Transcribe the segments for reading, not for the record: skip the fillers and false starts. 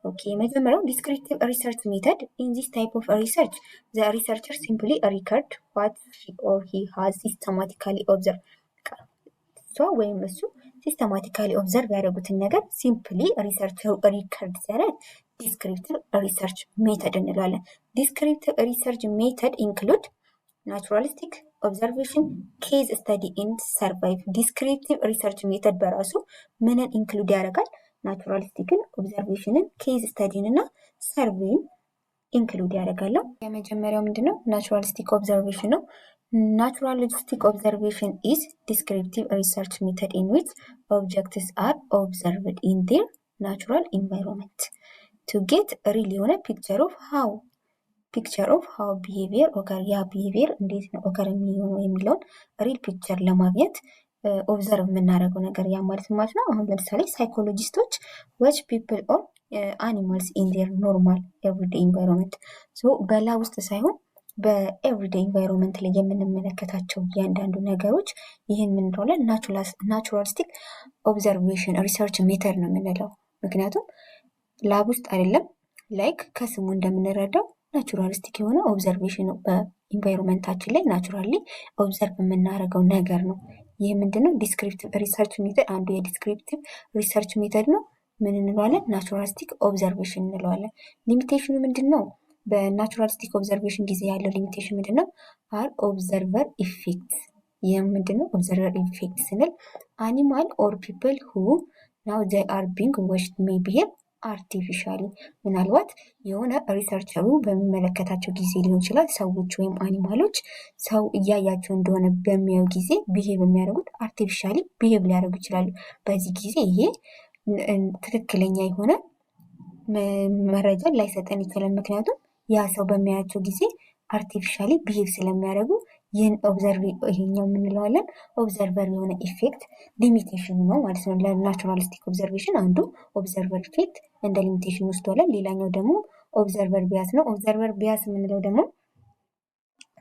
Okay, መጀመሪያው descriptive research method. In this type of research, the researcher simply record what she or he has systematically observed. So ወይም እሱ ሲስተማቲካሊ ኦብዘርቭ ያደረጉትን ነገር ሲምፕሊ ሪሰርቸሩ ሪከርድ ሲያደርግ ዲስክሪፕቲቭ ሪሰርች ሜተድ እንለዋለን። ዲስክሪፕቲቭ ሪሰርች ሜተድ ኢንክሉድ ናቹራሊስቲክ ኦብዘርቬሽን፣ ኬዝ ስተዲ ኤንድ ሰርቫይቭ። ዲስክሪፕቲቭ ሪሰርች ሜተድ በራሱ ምንን ኢንክሉድ ያደርጋል? ናቹራሊስቲክን፣ ኦብዘርቬሽንን፣ ኬዝ ስተዲን እና ሰርቬይን ኢንክሉድ ያደርጋለሁ። የመጀመሪያው ምንድነው? ናቹራሊስቲክ ኦብዘርቬሽን ነው። Naturalistic observation is descriptive research method in which objects are observed in their natural environment to get a real picture of how behavior occur. ያ behavior እንዴት ነው occur የሚሆነው የሚለውን ሪል ፒክቸር ለማግኘት ኦብዘርቭ የምናደርገው ነገር ያ ማለት ነው። አሁን ለምሳሌ ሳይኮሎጂስቶች watch people or animals in their normal everyday environment በላ ውስጥ ሳይሆን በኤቭሪዴ ኢንቫይሮንመንት ላይ የምንመለከታቸው እያንዳንዱ ነገሮች ይህን ምን እንለዋለን? ናቹራሊስቲክ ኦብዘርቬሽን ሪሰርች ሜተድ ነው የምንለው። ምክንያቱም ላብ ውስጥ አይደለም፣ ላይክ ከስሙ እንደምንረዳው ናቹራሊስቲክ የሆነ ኦብዘርቬሽን ነው። በኢንቫይሮንመንታችን ላይ ናቹራሊ ኦብዘርቭ የምናደርገው ነገር ነው። ይህ ምንድነው? ዲስክሪፕቲቭ ሪሰርች ሜተድ አንዱ የዲስክሪፕቲቭ ሪሰርች ሜተድ ነው። ምን እንለዋለን? ናቹራሊስቲክ ኦብዘርቬሽን እንለዋለን። ሊሚቴሽኑ ምንድን ነው? በናቹራሊስቲክ ኦብዘርቬሽን ጊዜ ያለው ሊሚቴሽን ምንድነው? አር ኦብዘርቨር ኢፌክት። ይህም ምንድነው? ኦብዘርቨር ኢፌክት ስንል አኒማል ኦር ፒፕል ሁ ናው ዘይ አር ቢንግ ዎችድ ሜይ ቢሄቭ አርቲፊሻሊ። ምናልባት የሆነ ሪሰርቸሩ በሚመለከታቸው ጊዜ ሊሆን ይችላል ሰዎች ወይም አኒማሎች ሰው እያያቸው እንደሆነ በሚያዩ ጊዜ ቢሄቭ የሚያደርጉት አርቲፊሻሊ ቢሄቭ ሊያደርጉ ይችላሉ። በዚህ ጊዜ ይሄ ትክክለኛ የሆነ መረጃ ላይሰጠን ይችላል። ምክንያቱም ያ ሰው በሚያያቸው ጊዜ አርቲፊሻሊ ቢሄቭ ስለሚያደርጉ ይህን ይሄኛው የምንለዋለን ኦብዘርቨር የሆነ ኢፌክት ሊሚቴሽን ነው ማለት ነው። ለናቹራሊስቲክ ኦብዘርቬሽን አንዱ ኦብዘርቨር ኢፌክት እንደ ሊሚቴሽን ወስዷለን። ሌላኛው ደግሞ ኦብዘርቨር ቢያስ ነው። ኦብዘርቨር ቢያስ የምንለው ደግሞ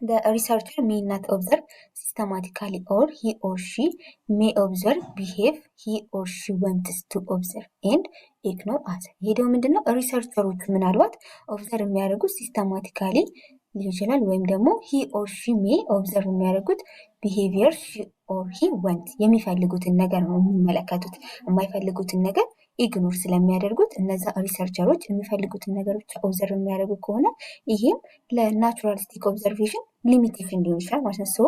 the researcher may not observe systematically or he or she may observe behave he or she wants to observe and ignore others። ይሄ ደግሞ ምንድነው? ሪሰርቸሮች ምናልባት ኦብዘርቭ የሚያደርጉት ሲስተማቲካሊ ሊሆን ይችላል ወይም ደግሞ he or she may observe የሚያደርጉት behavior she or he wants የሚፈልጉትን ነገር ነው የሚመለከቱት። የማይፈልጉትን ነገር ኢግኖር ስለሚያደርጉት እነዛ ሪሰርቸሮች የሚፈልጉትን ነገሮች ኦብዘርቭ የሚያደርጉ ከሆነ ይሄም ለናቹራሊስቲክ ኦብዘርቬሽን ሊሚቴሽን ሊሆን ይችላል ማለት ነው። ሶ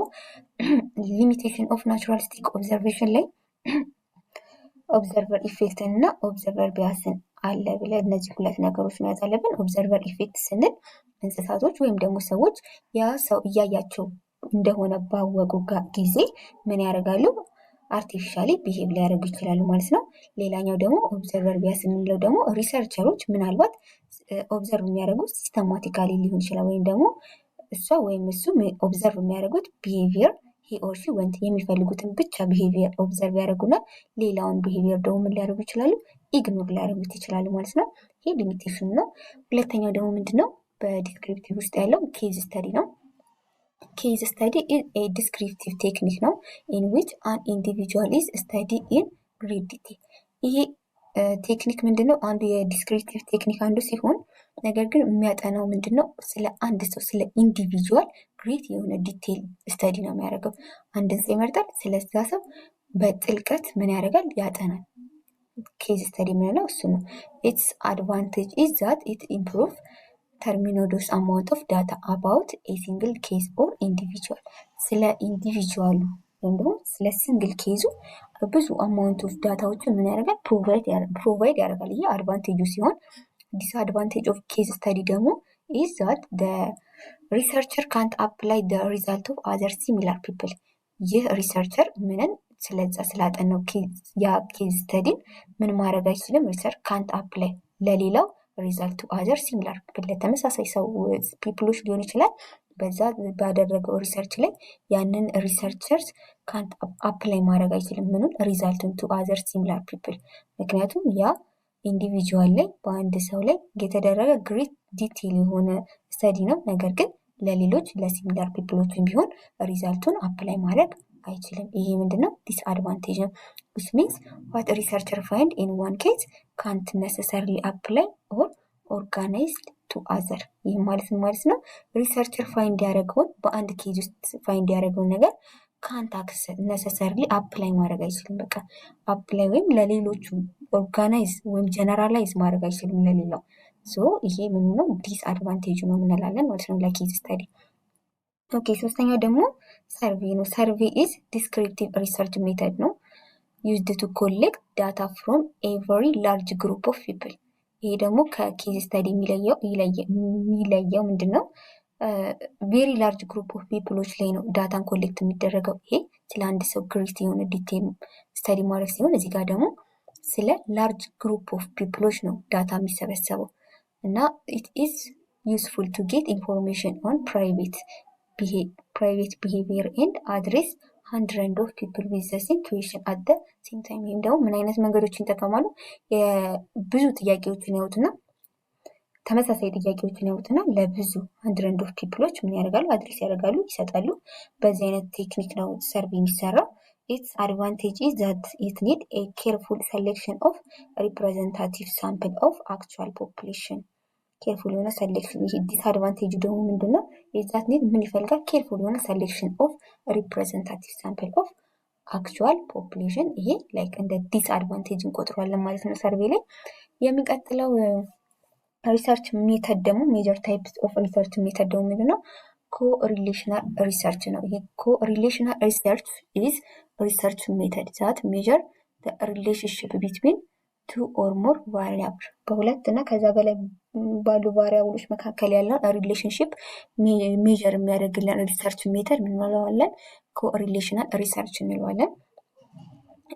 ሊሚቴሽን ኦፍ ናቹራሊስቲክ ኦብዘርቬሽን ላይ ኦብዘርቨር ኢፌክትን እና ኦብዘርቨር ቢያስን አለ ብለን እነዚህ ሁለት ነገሮች መያዝ አለብን። ኦብዘርቨር ኢፌክት ስንል እንስሳቶች ወይም ደግሞ ሰዎች ያ ሰው እያያቸው እንደሆነ ባወቁ ጊዜ ምን ያደርጋሉ? አርቲፊሻሊ ቢሄቭ ሊያደርጉ ይችላሉ ማለት ነው። ሌላኛው ደግሞ ኦብዘርቨር ቢያስ የምንለው ደግሞ ሪሰርቸሮች ምናልባት ኦብዘርቭ የሚያደርጉት ሲስተማቲካሊ ሊሆን ይችላል ወይም ደግሞ እሷ ወይም እሱ ኦብዘርቭ የሚያደርጉት ቢሄቪየር ሂ ኦር ሺ ወንት የሚፈልጉትን ብቻ ቢሄቪየር ኦብዘርቭ ያደርጉና ሌላውን ቢሄቪየር ደግሞ ምን ሊያደርጉ ይችላሉ? ኢግኖር ሊያደርጉት ይችላሉ ማለት ነው። ይሄ ሊሚቴሽን ነው። ሁለተኛው ደግሞ ምንድነው? በዲስክሪፕቲቭ ውስጥ ያለው ኬዝ ስተዲ ነው። Case study is a descriptive technique ነው in which an individual is studied in great detail። ይሄ ቴክኒክ ምንድነው? አንዱ የዲስክሪፕቲቭ ቴክኒክ አንዱ ሲሆን ነገር ግን የሚያጠናው ምንድነው? ስለ አንድ ሰው ስለ ኢንዲቪጁዋል ግሬት የሆነ ዲቴል ስተዲ ነው የሚያደርገው። አንድን ሰው ይመርጣል፣ ስለዛ ሰው በጥልቀት ምን ያደርጋል? ያጠናል። ኬዝ ስተዲ ምንለው እሱ ነው። ኢትስ አድቫንቴጅ ኢዝ ዛት ኢት ኢምፕሩቭ terminodous amount of data about a single case or individual። ስለ ኢንዲቪጁዋሉ ወይም ደግሞ ስለ ሲንግል ኬዙ ብዙ አማውንት ኦፍ ዳታዎችን ምን ያደርጋል? ፕሮቫይድ ያደርጋል። ይሄ አድቫንቴጁ ሲሆን ዲስአድቫንቴጅ ኦፍ ኬዝ ስተዲ ደግሞ is that the researcher can't apply the result of other similar people። ይህ ሪሰርቸር ምንን ስለዛ ስላጠናው ያ ኬዝ ስተዲን ምን ማድረግ አይችልም? ሪሰርች ካንት አፕላይ ለሌላው ሪዛልቱ አዘር ሲሚላር ለተመሳሳይ ሰው ፒፕሎች ሊሆን ይችላል። በዛ ባደረገው ሪሰርች ላይ ያንን ሪሰርቸርስ ካንት አፕላይ ማድረግ አይችልም። ምንም ሪዛልቱን ቱ አዘር ሲሚላር ፒፕል። ምክንያቱም ያ ኢንዲቪጁዋል ላይ በአንድ ሰው ላይ የተደረገ ግሬት ዲቴል የሆነ ስተዲ ነው። ነገር ግን ለሌሎች ለሲሚላር ፒፕሎችን ቢሆን ሪዛልቱን አፕላይ ማድረግ አይችልም። ይሄ ምንድነው? ዲስአድቫንቴጅ ነው። which means what a researcher find in one case can't necessarily apply or organized to other። ይህ ማለት ነው? ሪሰርቸር ፋይንድ ያደረገውን በአንድ ኬዝ ውስጥ ፋይንድ ያደረገውን ነገር ካንት ነሰሰርሊ አፕላይ ማድረግ አይችልም። በቃ አፕላይ ወይም ለሌሎቹ ኦርጋናይዝ ወይም ጀነራላይዝ ማድረግ አይችልም ለሌላው። ይሄ ምን ነው? ዲስአድቫንቴጅ ነው እንላለን ማለት ነው ለኬዝ ስተዲ። ኦኬ ሶስተኛው ደግሞ ሰርቬይ ነው። ሰርቬይ ኢዝ ዲስክሪፕቲቭ ሪሰርች ሜተድ ነው ዩዝድ ቱ ኮሌክት ዳታ ፍሮም ኤ ቨሪ ላርጅ ግሩፕ ኦፍ ፒፕል። ይሄ ደግሞ ከኬዝ ስተዲ የሚለየው ምንድን ነው? ቬሪ ላርጅ ግሩፕ ኦፍ ፒፕሎች ላይ ነው ዳታን ኮሌክት የሚደረገው። ይሄ ስለ አንድ ሰው ግሪት የሆነ ዲቴል ስተዲ ማድረግ ሲሆን፣ እዚህ ጋር ደግሞ ስለ ላርጅ ግሩፕ ኦፍ ፒፕሎች ነው ዳታ የሚሰበሰበው እና ኢት ኢዝ ዩስፉል ቱ ጌት ኢንፎርሜሽን ኦን ፕራይቬት ቢሄቪየር ኤንድ አድሬስ ሀንድረድ ኦፍ ፒፕል ዊዝ ዘ ሴም ኩዌሽን አት ዘ ሴም ታይም። ይህም ደግሞ ምን አይነት መንገዶችን ይጠቀማሉ? ብዙ ጥያቄዎችን ያዩትና ተመሳሳይ ጥያቄዎችን ያዩትና ለብዙ ሀንድረድ ኦፍ ፒፕሎች ምን ያደርጋሉ? አድሬስ ያደርጋሉ፣ ይሰጣሉ። በዚህ አይነት ቴክኒክ ነው ሰርቬ የሚሰራው። ኢትስ አድቫንቴጅ ኢዝ ዛት ኢት ኒድ ኤ ኬርፉል ሰሌክሽን ኦፍ ሪፕሬዘንታቲቭ ሳምፕል ኦፍ አክቹዋል ፖፑሌሽን። ኬርፉል የሆነ ሰሌክሽን። ይሄ ዲስአድቫንቴጅ ደግሞ ምንድነው? የዛት ኒድ ምን ይፈልጋል? ኬርፉል የሆነ ሰሌክሽን ኦፍ ሪፕሬዘንታቲቭ ሳምፕል ኦፍ አክቹዋል ፖፑሌሽን። ይሄ ላይክ እንደ ዲስአድቫንቴጅ እንቆጥሯለን ማለት ነው ሰርቬ ላይ። የሚቀጥለው ሪሰርች ሜተድ ደግሞ ሜጀር ታይፕስ ኦፍ ሪሰርች ሜተድ ደግሞ ምንድነው? ኮሪሌሽናል ሪሰርች ነው። ይሄ ኮሪሌሽናል ሪሰርች ኢዝ ሪሰርች ሜተድ ዛት ሜጀር ሪሌሽንሽፕ ቢትዊን ቱ ኦር ሞር ቫሪያብል፣ በሁለት እና ከዛ በላይ ባሉ ቫሪያብሎች መካከል ያለውን ሪሌሽንሽፕ ሜጀር የሚያደርግልን ሪሰርች ሜተድ ምን እንለዋለን? ኮሪሌሽናል ሪሰርች እንለዋለን።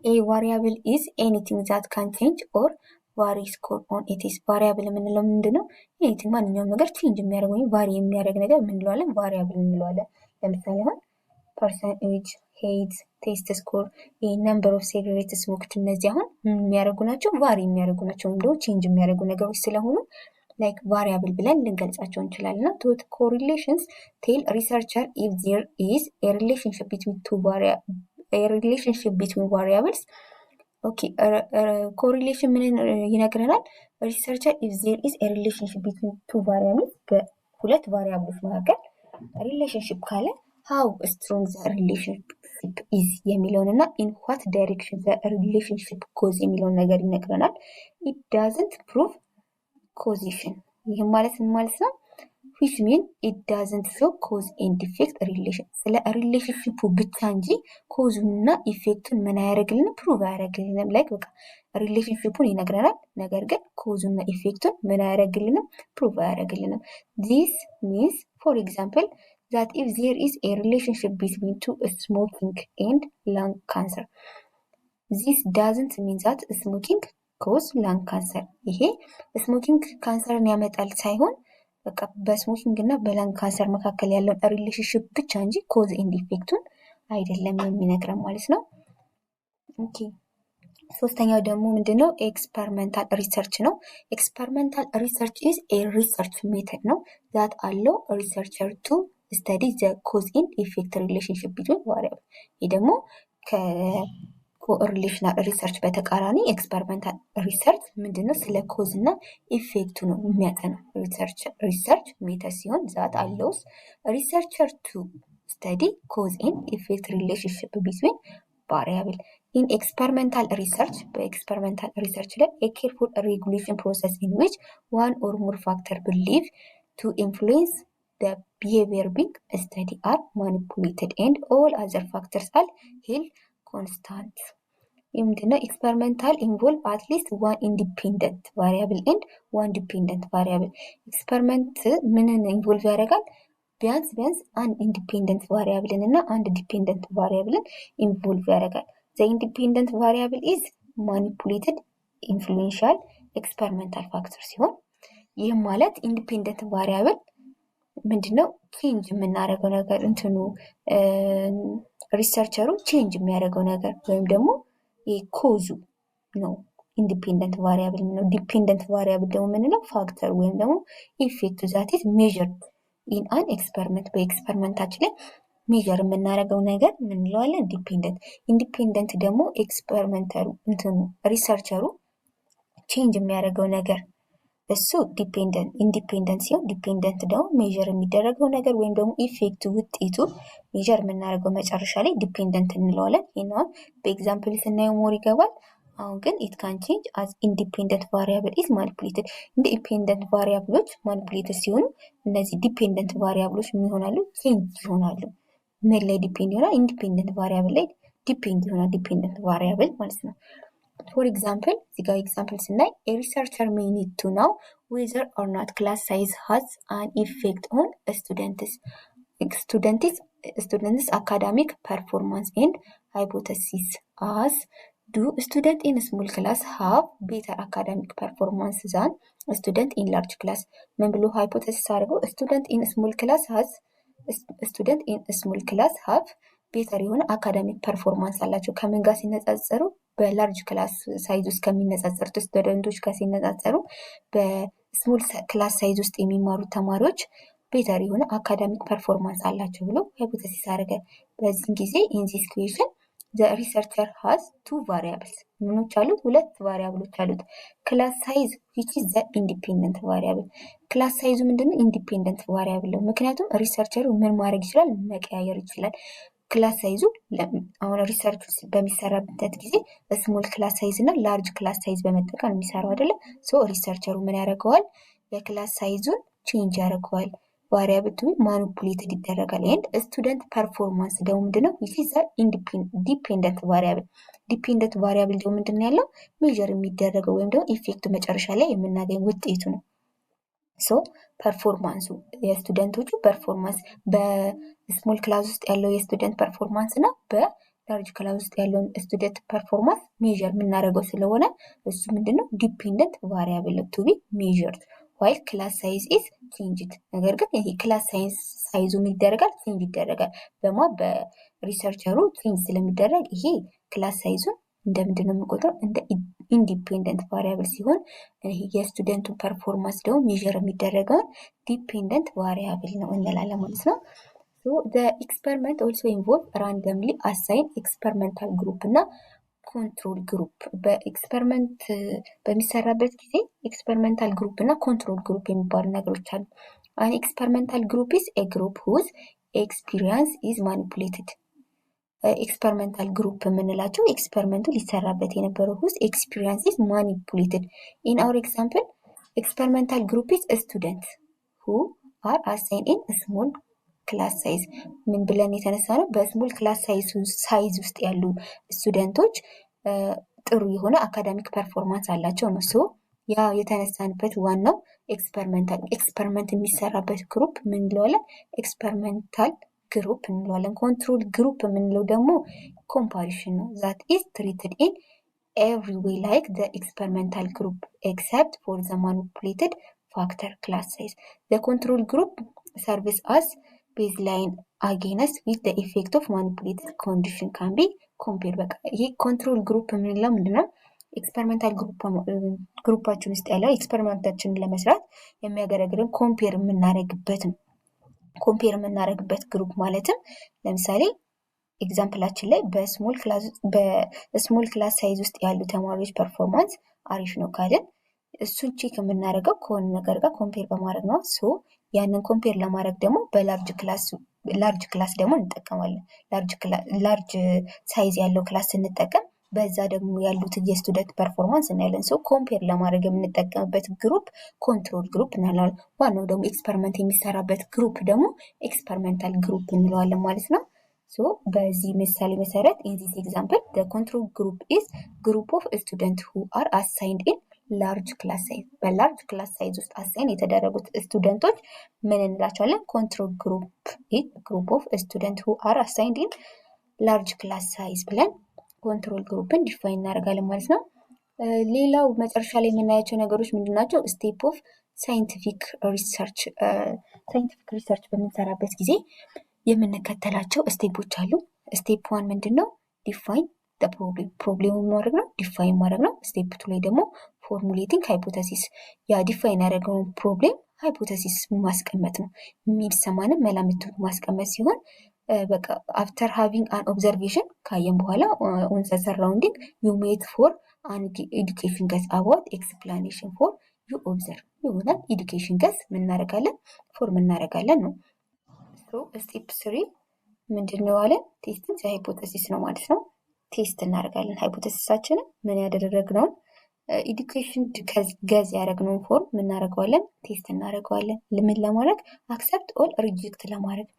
ኤ ቫሪያብል ኢዝ ኤኒቲንግ ዛት ካን ቼንጅ ኦር ቫሪ ስኮር ኦን ኢትስ። ቫሪያብል የምንለው ምንድነው? ኤኒቲንግ ማንኛውም ነገር ቼንጅ የሚያደርግ ወይም ቫሪ የሚያደርግ ነገር ምን እንለዋለን? ቫሪያብል እንለዋለን። ለምሳሌ አሁን ፐርሰን ኤጅ፣ ሄይት፣ ቴስት ስኮር፣ ነምበር ኦፍ ሲጋሬት ስሞክድ፣ እነዚህ አሁን የሚያደርጉ ናቸው፣ ቫሪ የሚያደርጉ ናቸው፣ ወይም ደግሞ ቼንጅ የሚያደርጉ ነገሮች ስለሆኑ ላይክ ቫሪያብል ብለን ልንገልጻቸው እንችላለን። ቱ ኮሪሌሽንስ ቴል ሪሰርቸር ኢፍ ዜር ኢዝ ኤ ሪሌሽንሽፕ ቢትዊን ቫሪያብልስ። ኦኬ ኮሪሌሽን ምን ይነግረናል? ሪሰርቸር ኢፍ ዜር ኢዝ ኤ ሪሌሽንሽፕ ቢትዊን ቱ ቫሪያብልስ፣ በሁለት ቫሪያብሎች መካከል ሪሌሽንሽፕ ካለ ሃው ስትሮንግ ዘ ሪሌሽንሽፕ ኢዝ የሚለውን እና ኢን ዋት ዳይሬክሽን ዘ ሪሌሽንሽፕ ጎዝ የሚለውን ነገር ይነግረናል። ኢት ዳዝንት ፕሩቭ ኮዚሽን። ይህም ማለት ምን ማለት ነው? ዊች ሚን ኢት ዳዝንት ሾው ኮዝ ኤንድ ኢፌክት ሪሌሽን። ስለ ሪሌሽንሽፑ ብቻ እንጂ ኮዙንና ኢፌክቱን ምን አያደርግልንም? ፕሩቭ አያደርግልንም። ላይክ በቃ ሪሌሽንሽፑን ይነግረናል፣ ነገር ግን ኮዙና ኢፌክቱን ምን አያደርግልንም? ፕሩቭ አያደርግልንም። ዚስ ሚንስ ፎር ኤግዛምፕል that if there is a relationship between two smoking and lung cancer, this doesn't mean that smoking cause lung cancer። ይሄ ስሞኪንግ ካንሰርን ያመጣል ሳይሆን በቃ በስሞኪንግ እና በላንግ ካንሰር መካከል ያለውን ሪሌሽንሽፕ ብቻ እንጂ ኮዝ ኤንድ ኢፌክቱን አይደለም የሚነግረን ማለት ነው። ኦኬ ሶስተኛው ደግሞ ምንድነው? ኤክስፐሪመንታል ሪሰርች ነው። ኤክስፐሪመንታል ሪሰርች ኢዝ ኤ ሪሰርች ሜተድ ነው that allow researcher to ስተዲ ዘ ኮዝ ኢንድ ኢፌክት ሪሌሽንሽፕ ቢትዊን ቫሪያብል። ይህ ደግሞ ከኮሪሌሽናል ሪሰርች በተቃራኒ ኤክስፐሪመንታል ሪሰርች ምንድነው? ስለ ኮዝ እና ኢፌክቱ ነው የሚያጠናው ሪሰርች ሜተድ ሲሆን ዛት አለውስ ሪሰርቸር ቱ ስተዲ ኮዝ ኢንድ ኢፌክት ሪሌሽንሽፕ ቢትዊን ቫሪያብል። ኢን ኤክስፐሪመንታል ሪሰርች፣ በኤክስፐሪመንታል ሪሰርች ላይ ኤ ኬርፉል ሬጉሌሽን ፕሮሰስ ኢን ዊች ዋን ኦር ሞር ፋክተር ቢሊቭ ቱ ኢንፍሉዌንስ the behavior being studied are manipulated and all other factors are held constant። ምንድነው? ኤክስፐሪመንታል ኢንቮልቭ አትሊስት ዋን ኢንዲፔንደንት ቫሪያብል ኤንድ ዋን ዲፔንደንት ቫሪያብል። ኤክስፐሪመንት ምንን ኢንቮልቭ ያደርጋል? ቢያንስ አንድ ኢንዲፔንደንት ቫሪያብልን እና አንድ ዲፔንደንት ቫሪያብልን ኢንቮልቭ ያደርጋል። ዘ ኢንዲፔንደንት ቫሪያብል ኢዝ ማኒፑሌትድ ኢንፍሉዌንሻል ኤክስፐሪመንታል ፋክተር ሲሆን ይህም ማለት ኢንዲፔንደንት ቫሪያብል ምንድነው? ቼንጅ የምናደርገው ነገር እንትኑ ሪሰርቸሩ ቼንጅ የሚያደርገው ነገር ወይም ደግሞ ኮዙ ነው ኢንዲፔንደንት ቫሪያብል ነው። ዲፔንደንት ቫሪያብል ደግሞ ምንለው? ፋክተር ወይም ደግሞ ኢፌክቱ ዛት ኢዝ ሜዥርድ ኢን አን ኤክስፐሪመንት፣ በኤክስፐሪመንታችን ላይ ሜጀር የምናደርገው ነገር ምን እንለዋለን? ዲፔንደንት። ኢንዲፔንደንት ደግሞ ኤክስፐሪመንተሩ ሪሰርቸሩ ቼንጅ የሚያደርገው ነገር እሱ ኢንዲፔንደንት ሲሆን፣ ዲፔንደንት ደግሞ ሜጀር የሚደረገው ነገር ወይም ደግሞ ኢፌክቱ ውጤቱ ሜጀር የምናደርገው መጨረሻ ላይ ዲፔንደንት እንለዋለን። ይህን በኤግዛምፕል ስናየው ሞር ይገባል። አሁን ግን ኢት ካን ቼንጅ አዝ ኢንዲፔንደንት ቫሪያብል ኢዝ ማኒፑሌትድ። ኢንዲፔንደንት ቫሪያብሎች ማኒፑሌትድ ሲሆኑ እነዚህ ዲፔንደንት ቫሪያብሎች ምን ይሆናሉ? ቼንጅ ይሆናሉ። ምን ላይ ዲፔንድ ይሆናል? ኢንዲፔንደንት ቫሪያብል ላይ ዲፔንድ ይሆናል። ዲፔንደንት ቫሪያብል ማለት ነው። ፎር ኤግዛምፕል እዚህ ጋር ኤግዛምፕል ስናይ ሪሰርቸር ሜይ ኒድ ቱ ናው ዌዘር ኦር ናት ክላስ ሳይዝ ሃዝ አን ኢፌክት ኦን ስቱደንትስ አካዳሚክ ፐርፎርማንስ ኤንድ ሃይፖተሲስ አስ ዱ ስቱደንት ኢን ስሞል ክላስ ሃቭ ቤተር አካዳሚክ ፐርፎርማንስ ዛን ስቱደንት ኢን ላርጅ ክላስ። ምን ብሎ ሃይፖተሲስ አድርገው ስቱደንት ኢን ስሞል ክላስ ሃቭ ቤተር የሆነ አካዳሚክ ፐርፎርማንስ አላቸው። ከምን ጋር ሲነጻጸሩ? በላርጅ ክላስ ሳይዝ ውስጥ ከሚነጻጸሩት ስቱደንቶች ጋር ሲነጻጸሩ በስሞል ክላስ ሳይዝ ውስጥ የሚማሩት ተማሪዎች ቤተር የሆነ አካዳሚክ ፐርፎርማንስ አላቸው ብሎ ሃይፖተሲስ አደረገ። በዚህም ጊዜ ኢን ዚስ ኢኩዌሽን ዘ ሪሰርቸር ሃዝ ቱ ቫሪያብልስ። ምኖች አሉት? ሁለት ቫሪያብሎች አሉት። ክላስ ሳይዝ ዊች ኢዝ ዘ ኢንዲፔንደንት ቫሪያብል። ክላስ ሳይዙ ምንድነው? ኢንዲፔንደንት ቫሪያብል ነው። ምክንያቱም ሪሰርቸሩ ምን ማድረግ ይችላል? መቀያየር ይችላል። ክላስ ሳይዙ አሁን ሪሰርች በሚሰራበት ጊዜ ስሞል ክላስ ሳይዝ እና ላርጅ ክላስ ሳይዝ በመጠቀም የሚሰራው አይደለም። ሶ ሪሰርቸሩ ምን ያደርገዋል? የክላስ ሳይዙን ቼንጅ ያደርገዋል። ቫሪያብል ቱ ማኒፑሌትድ ይደረጋል። ኤንድ ስቱደንት ፐርፎርማንስ ደግሞ ምንድነው? ዲፔንደንት ቫሪያብል። ዲፔንደንት ቫሪያብል ደግሞ ምንድነው ያለው? ሜጀር የሚደረገው ወይም ደግሞ ኢፌክቱ መጨረሻ ላይ የምናገኝ ውጤቱ ነው። ሶ ፐርፎርማንሱ የስቱደንቶቹ ፐርፎርማንስ በስሞል ክላስ ውስጥ ያለው የስቱደንት ፐርፎርማንስ እና በላርጅ ክላስ ውስጥ ያለውን ስቱደንት ፐርፎርማንስ ሜጀር የምናደርገው ስለሆነ እሱ ምንድነው? ዲፔንደንት ቫሪያብል ቱ ቢ ሜጀርድ ዋይል ክላስ ሳይዝ ኢዝ ቼንጅድ። ነገር ግን ይሄ ክላስ ሳይዙ ምን ይደረጋል? ቼንጅ ይደረጋል። በሪሰርቸሩ ቼንጅ ስለሚደረግ ይሄ ክላስ ሳይዙን እንደምንድን ነው የምንቆጥረው? እንደ ኢንዲፔንደንት ቫሪያብል ሲሆን የስቱደንቱ ፐርፎርማንስ ደግሞ ሜዥር የሚደረገውን ዲፔንደንት ቫሪያብል ነው እንላለን ማለት ነው። ኤክስፐሪመንት ኦልሶ ኢንቮልቭ ራንደምሊ አሳይን ኤክስፐሪመንታል ግሩፕ እና ኮንትሮል ግሩፕ። በኤክስፐሪመንት በሚሰራበት ጊዜ ኤክስፐሪመንታል ግሩፕ እና ኮንትሮል ግሩፕ የሚባሉ ነገሮች አሉ። አን ኤክስፐሪመንታል ግሩፕ ኢዝ ኤ ግሩፕ ሁዝ ኤክስፒሪየንስ ኢዝ ማኒፑሌትድ። ኤክስፐሪመንታል ግሩፕ የምንላቸው ኤክስፐሪመንቱ ሊሰራበት የነበረው ውስጥ ኤክስፒሪየንስ ኢዝ ማኒፑሌትድ። ኢን አወር ኤግዛምፕል ኤክስፐሪመንታል ግሩፕ ኢዝ ስቱደንት ሁ አር አሳይን ኢን ስሞል ክላስ ሳይዝ። ምን ብለን የተነሳ ነው? በስሞል ክላስ ሳይዝ ውስጥ ያሉ ስቱደንቶች ጥሩ የሆነ አካዳሚክ ፐርፎርማንስ አላቸው ነው። ሶ ያ የተነሳንበት ዋናው ኤክስፐሪመንት የሚሰራበት ግሩፕ ምን እንለዋለን? ኤክስፐሪመንታል ግሩፕ እንለዋለን። ኮንትሮል ግሩፕ የምንለው ደግሞ ኮምፓሪሽን ነው። ዛት ኢዝ ትሪትድ ኢን ኤቭሪ ዌይ ላይክ ዘ ኤክስፐሪመንታል ግሩፕ ኤክሰፕት ፎር ዘ ማኒፑሌትድ ፋክተር ክላስ ሳይዝ። ዘ ኮንትሮል ግሩፕ ሰርቪስ አስ ቤዝላይን አጌንስት ዊዝ ዘ ኢፌክት ኦፍ ማኒፑሌትድ ኮንዲሽን ካን ቢ ኮምፔር። በቃ ይሄ ኮንትሮል ግሩፕ የምንለው ምንድነው? ኤክስፐሪመንታል ግሩፓችን ውስጥ ያለው ኤክስፐሪመንታችንን ለመስራት የሚያገለግልን ኮምፔር የምናደርግበት ነው። ኮምፔር የምናደርግበት ግሩፕ ማለትም ለምሳሌ ኤግዛምፕላችን ላይ በስሞል ክላስ ሳይዝ ውስጥ ያሉ ተማሪዎች ፐርፎርማንስ አሪፍ ነው ካልን እሱን ቼክ የምናደርገው ከሆነ ነገር ጋር ኮምፔር በማድረግ ነው። ሶ ያንን ኮምፔር ለማድረግ ደግሞ በላርጅ ክላስ ደግሞ እንጠቀማለን። ላርጅ ሳይዝ ያለው ክላስ ስንጠቀም በዛ ደግሞ ያሉት የስቱደንት ፐርፎርማንስ እናያለን። ሰው ኮምፔር ለማድረግ የምንጠቀምበት ግሩፕ ኮንትሮል ግሩፕ እንለዋለን። ዋናው ደግሞ ኤክስፐሪመንት የሚሰራበት ግሩፕ ደግሞ ኤክስፐሪመንታል ግሩፕ እንለዋለን ማለት ነው። ሶ በዚህ ምሳሌ መሰረት ኢን ዚስ ኤግዛምፕል ዘ ኮንትሮል ግሩፕ ኢዝ ግሩፕ ኦፍ ስቱደንት ሁ አር አሳይንድ ኢን ላርጅ ክላስ ሳይዝ። በላርጅ ክላስ ሳይዝ ውስጥ አሳይን የተደረጉት ስቱደንቶች ምን እንላቸዋለን? ኮንትሮል ግሩፕ ኦፍ ስቱደንት ሁ አር አሳይንድ ኢን ላርጅ ክላስ ሳይዝ ብለን ኮንትሮል ግሩፕን ዲፋይን እናደርጋለን ማለት ነው። ሌላው መጨረሻ ላይ የምናያቸው ነገሮች ምንድን ናቸው? ስቴፕ ኦፍ ሳይንቲፊክ ሪሰርች በምንሰራበት ጊዜ የምንከተላቸው ስቴፖች አሉ። ስቴፕ ዋን ምንድን ነው? ዲፋይን ፕሮብሌሙ ማድረግ ነው፣ ዲፋይን ማድረግ ነው። ስቴፕ ቱ ላይ ደግሞ ፎርሙሌቲንግ ሃይፖተሲስ፣ ያ ዲፋይን ያደረገውን ፕሮብሌም ሃይፖተሲስ ማስቀመጥ ነው። የሚሰማንም መላምት ማስቀመጥ ሲሆን በቃ አፍተር ሃቪንግ አን ኦብዘርቬሽን ካየን በኋላ ኦን ዘ ሰራውንዲንግ ዩ ሜት ፎር አን ኤዱኬሽን ገስ አባውት ኤክስፕላኔሽን ፎር ዩ ኦብዘርቭ ይሆናል። ኤዱኬሽን ገስ ምናደርጋለን ፎርም እናደርጋለን ነው። ስቴፕ 3 ምንድን ነው አለ? ቴስቲንግ ዘ ሃይፖቴሲስ ነው ማለት ነው። ቴስት እናደርጋለን ሃይፖቴሲሳችንን ምን ያደረግነውን ኤዱኬሽን ገዝ ያደረግነውን ፎርም ምናደርገዋለን ቴስት እናደርገዋለን። ምን ለማድረግ? አክሰፕት ኦል ሪጀክት ለማድረግ።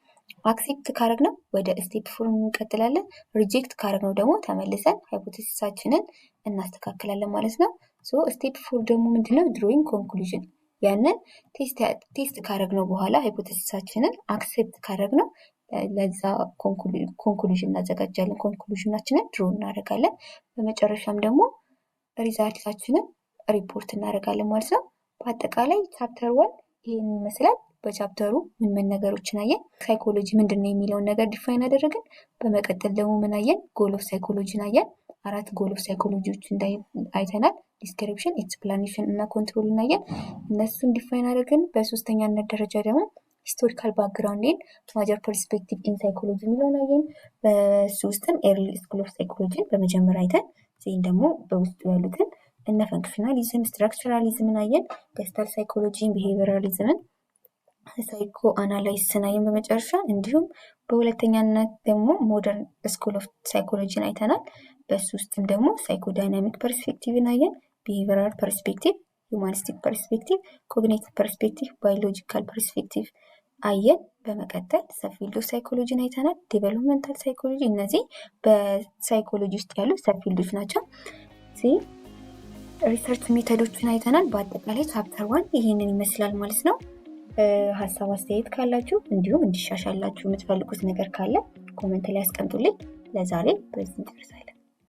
አክሴፕት ካረግነው ወደ ስቴፕ 4 እንቀጥላለን። ሪጀክት ካረግነው ደግሞ ተመልሰን ሃይፖቴሲሳችንን እናስተካክላለን ማለት ነው። ስቴፕ 4 ደግሞ ምንድነው? ድሮዊንግ ኮንክሉዥን። ያንን ቴስት ካረግነው በኋላ ሃይፖቴሲሳችንን አክሴፕት ካረግነው ለዛ ኮንክሉዥን እናዘጋጃለን። ኮንክሉዥናችንን ድሮ እናደርጋለን። በመጨረሻም ደግሞ ሪዛልታችንን ሪፖርት እናደርጋለን ማለት ነው። በአጠቃላይ ቻፕተር 1 ይህን ይመስላል። በቻፕተሩ ምን ነገሮችን አየን? ሳይኮሎጂ ምንድን ነው የሚለውን ነገር ዲፋይን አደረግን። በመቀጠል ደግሞ ምን አየን? ጎል ኦፍ ሳይኮሎጂን አየን። 4 ጎል ኦፍ ሳይኮሎጂዎች አይተናል። ዲስክሪፕሽን፣ ኤክስፕላኔሽን እና ኮንትሮል እናየን። እነሱን ዲፋይን አደረግን። በሶስተኛነት ደረጃ ደግሞ ሂስቶሪካል ባክግራውንድን ማጀር ፐርስፔክቲቭ ኢን ሳይኮሎጂ የሚለውን አየን። በሱ ውስጥም ኤርሊ ስኩል ኦፍ ሳይኮሎጂን በመጀመሪያ አይተን ዚህን ደግሞ በውስጡ ያሉትን እነ ፈንክሽናሊዝም፣ ስትራክቸራሊዝምን አየን። ገስታል ሳይኮሎጂን፣ ቢሄቪራሊዝምን፣ ሳይኮ አናላይሲስን አየን በመጨረሻ። እንዲሁም በሁለተኛነት ደግሞ ሞደርን ስኩል ኦፍ ሳይኮሎጂን አይተናል። በሱ ውስጥም ደግሞ ሳይኮ ዳይናሚክ ፐርስፔክቲቭን አየን፣ ቢሄቪራል ፐርስፔክቲቭ፣ ሁማኒስቲክ ፐርስፔክቲቭ፣ ኮግኒቲቭ ፐርስፔክቲቭ፣ ባዮሎጂካል ፐርስፔክቲቭ አየን። በመቀጠል ሰፊልድ ኦፍ ሳይኮሎጂን አይተናል። ዴቨሎፕመንታል ሳይኮሎጂ፣ እነዚህ በሳይኮሎጂ ውስጥ ያሉ ሰፊልዶች ናቸው። ሪሰርች ሜቶዶችን አይተናል። በአጠቃላይ ቻፕተር 1 ይህንን ይመስላል ማለት ነው። ሀሳብ አስተያየት ካላችሁ እንዲሁም እንዲሻሻላችሁ የምትፈልጉት ነገር ካለ ኮመንት ላይ አስቀምጡልኝ። ለዛሬ በዚህ እንጨርሳለን።